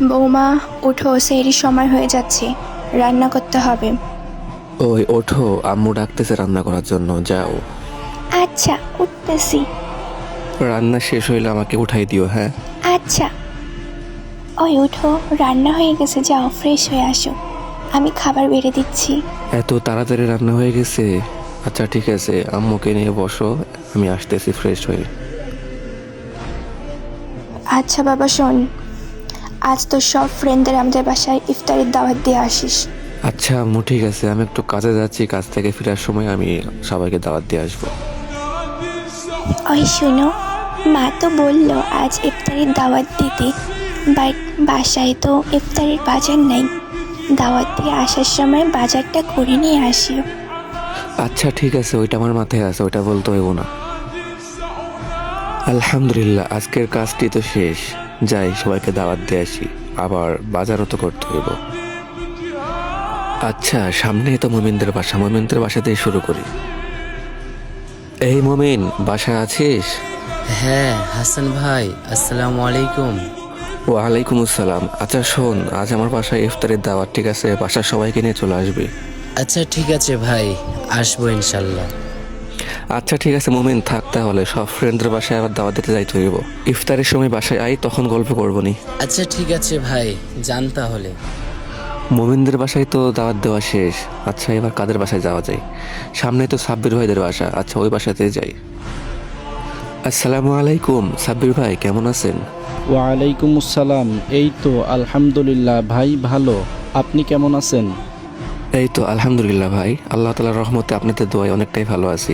বৌমা উঠো, সেহরির সময় হয়ে যাচ্ছে, রান্না করতে হবে। ওই ওঠো, আম্মু ডাকতেছে রান্না করার জন্য, যাও। আচ্ছা, উঠতেছি। রান্না শেষ হইলে আমাকে উঠাই দিও, হ্যাঁ? আচ্ছা। ওই উঠো, রান্না হয়ে গেছে, যাও ফ্রেশ হয়ে আসো, আমি খাবার বেড়ে দিচ্ছি। এত তাড়াতাড়ি রান্না হয়ে গেছে? আচ্ছা ঠিক আছে, আম্মুকে নিয়ে বসো, আমি আসতেছি ফ্রেশ হয়ে। আচ্ছা বাবা শোন, আজ তো সব ফ্রেন্ডদের আমাদের বাসায় ইফতারের দাওয়াত দিয়ে আসিস। আচ্ছা আম্মু ঠিক আছে, আমি একটু কাজে যাচ্ছি, কাজ থেকে ফেরার সময় আমি সবাইকে দাওয়াত দিয়ে আসবো। ওই শোনো, মা তো বললো আজ ইফতারের দাওয়াত দিতে, বাট বাসায় তো ইফতারের বাজার নাই। দাওয়াত দিয়ে আসার সময় বাজারটা করে নিয়ে আসিও। আচ্ছা ঠিক আছে, ওইটা আমার মাথায় আছে, ওইটা বলতে হইব না। আলহামদুলিল্লাহ, আজকের কাজটি তো শেষ, যাই সবাইকে দাওয়াত দিয়ে আসি, আবার বাজারও তো করতে হইব। আচ্ছা সামনেই তো মোমিনদের বাসা, মোমিনদের বাসা দিয়ে শুরু করি। এই মোমিন, বাসায় আছিস? হ্যাঁ হাসান ভাই, আসসালামু আলাইকুম। ওয়ালাইকুম আসসালাম। আচ্ছা শোন, আজ আমার বাসায় ইফতারের দাওয়াত, ঠিক আছে? বাসার সবাইকে নিয়ে চলে আসবি। আচ্ছা ঠিক আছে ভাই, আসবো ইনশাল্লাহ। আচ্ছা ঠিক আছে মোমিন, থাক তাহলে, সব ফ্রেন্ডদের বাসায় আবার দাওয়াত দিতে যাইতে হইব। ইফতারের সময় বাসায় আই, তখন গল্প করবো নি। আচ্ছা ঠিক আছে ভাই, যান তাহলে। মোমিনদের বাসায় তো দাওয়াত দেওয়া শেষ। আচ্ছা এবার কাদের বাসায় যাওয়া যায়? সামনে তো সাব্বির ভাইদের বাসা, আচ্ছা ওই বাসাতে যাই। আসসালামু আলাইকুম, সাব্বির ভাই কেমন আছেন? ওয়ালাইকুম আসসালাম। এই তো আলহামদুলিল্লাহ ভাই, ভালো। আপনি কেমন আছেন? এই তো আলহামদুলিল্লাহ ভাই, আল্লাহ তাআলার রহমতে আপনাদের দোয়ায় অনেকটাই ভালো আছি।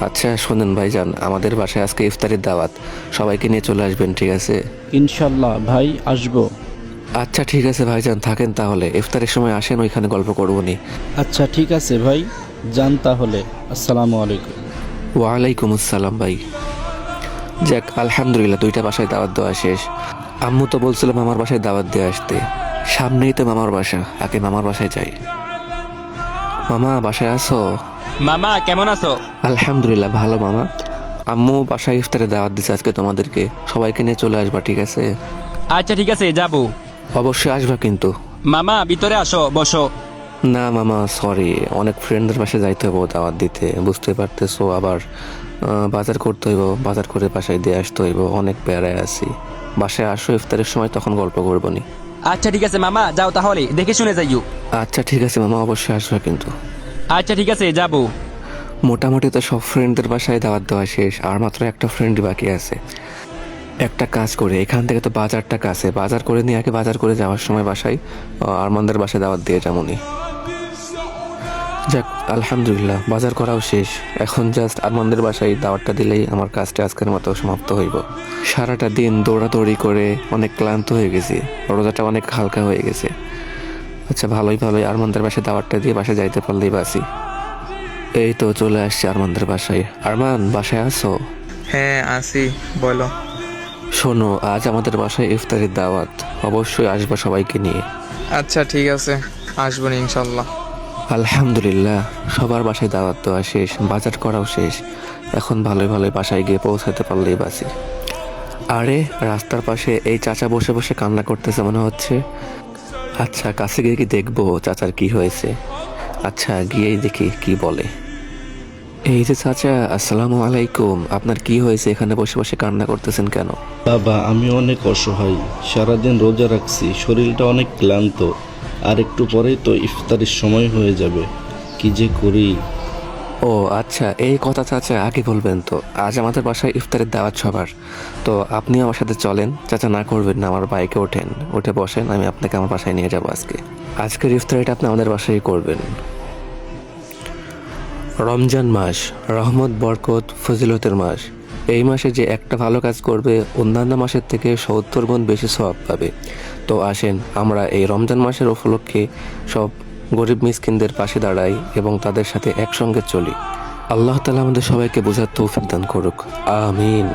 আচ্ছা শোনেন ভাইজান, আমাদের বাসায় আজকে ইফতারের দাওয়াত, সবাইকে নিয়ে চলে আসবেন, ঠিক আছে? ইনশাল্লাহ ভাই, আসবো। আচ্ছা ঠিক আছে ভাইজান, থাকেন তাহলে, ইফতারের সময় আসেন, ওইখানে গল্প করবো নি। আচ্ছা ঠিক আছে ভাই, যান তাহলে। আসসালামু আলাইকুম। ওয়ালাইকুম আসসালাম ভাই। যাক আলহামদুলিল্লাহ, দুইটা বাসায় দাওয়াত দেওয়া শেষ। আম্মু তো বলছিল মামার বাসায় দাওয়াত দিয়ে আসতে, সামনেই তো মামার বাসা, আগে মামার বাসায় যাই। মামা বাসায় আছো? মামা কেমন আছো? আলহামদুলিল্লাহ ভালো মামা। আম্মু বাসায় ইফতারে দাওয়াত দিচ্ছে আজকে তোমাদেরকে, সবাইকে নিয়ে চলে আসবা, ঠিক আছে? আচ্ছা ঠিক আছে, যাবো। অবশ্যই আসবা কিন্তু। মামা ভিতরে আসো, বসো। না মামা সরি, অনেক ফ্রেন্ডদের বাসায় যাইতে হবো দাওয়াত দিতে, বুঝতে পারতেছো, আবার বাজার করতে হইব, বাজার করে বাসায় দিয়ে আসতে হইব, অনেক প্যারায় আছি। বাসায় আসো ইফতারের সময়, তখন গল্প করবো নি। আচ্ছা ঠিক আছে মামা, যাও তাহলে, দেখে শুনে যাইও। আচ্ছা ঠিক আছে মামা, অবশ্যই আসবা কিন্তু। আচ্ছা ঠিক আছে, যাবো। মোটামুটি তো সব ফ্রেন্ডদের বাসায় দাওয়াত দেওয়া শেষ, আর মাত্র একটা ফ্রেন্ডই বাকি আছে। একটা কাজ করে, এখান থেকে তো বাজারটা কাছে, বাজার করে নিয়ে আগে বাজার করে যাওয়ার সময় বাসায় আরমানদের বাসায় দাওয়াত দিয়ে যেমনই। যাক আলহামদুলিল্লাহ, বাজার করাও শেষ, এখন জাস্ট আরমানদের বাসায় দাওয়াতটা দিলেই আমার কাজটা আজকের মতো সমাপ্ত হইব। সারাটা দিন দৌড়াদৌড়ি করে অনেক ক্লান্ত হয়ে গেছি, রোজাটা অনেক হালকা হয়ে গেছে। আচ্ছা ভালোই ভালোই আরমানদের বাসায় দাওয়াতটা দিয়ে বাসায় যাইতে পারলেই বাসি। এই তো চলে আসছি আরমানদের বাসায়। আরমান বাসায় আছো? হ্যাঁ আসি, বলো। শোনো, আজ আমাদের বাসায় ইফতারের দাওয়াত, অবশ্যই আসবা সবাইকে নিয়ে। আচ্ছা ঠিক আছে, আসবো না ইনশাল্লাহ। আলহামদুলিল্লাহ, সবার বাসায় দাওয়াত দেওয়া শেষ, বাজার করাও শেষ, এখন ভালোই ভালোই বাসায় গিয়ে পৌঁছাতে পারলেই বাসি। আরে রাস্তার পাশে এই চাচা বসে বসে কান্না করতেছে মনে হচ্ছে। আচ্ছা কাছে গিয়ে কি দেখবো চাচার কি হয়েছে। আচ্ছা গিয়েই দেখি কি বলে। এই যে চাচা, আসসালামু আলাইকুম, আপনার কি হয়েছে, এখানে বসে বসে কান্না করতেছেন কেন? বাবা, আমি অনেক অসহায়, সারাদিন রোজা রাখছি, শরীরটা অনেক ক্লান্ত, আর একটু পরেই তো ইফতারের সময় হয়ে যাবে, কি যে করি। ও আচ্ছা, এই কথা চাচা আগে বলবেন তো, আজ আমাদের বাসায় ইফতারের দাওয়াত সবার, তো আপনি আমার সাথে চলেন। চাচা না করবেন না, আমার বাইকে ওঠেন, উঠে বসেন, আমি আপনাকে আমার বাসায় নিয়ে যাবো আজকে। আজকের ইফতারিটা আপনি আমাদের বাসায় করবেন। রমজান মাস রহমত, বরকত, ফজিলতের মাস। এই মাসে যে একটা ভালো কাজ করবে অন্যান্য মাসের থেকে 70 গুণ বেশি সওয়াব পাবে। তো আসেন আমরা এই রমজান মাসের উপলক্ষে সব গরিব মিসকিনদের পাশে দাঁড়াই এবং তাদের সাথে একসঙ্গে চলি। আল্লাহ তাআলা আমাদের সবাইকে বোঝার তৌফিক দান করুক, আমিন।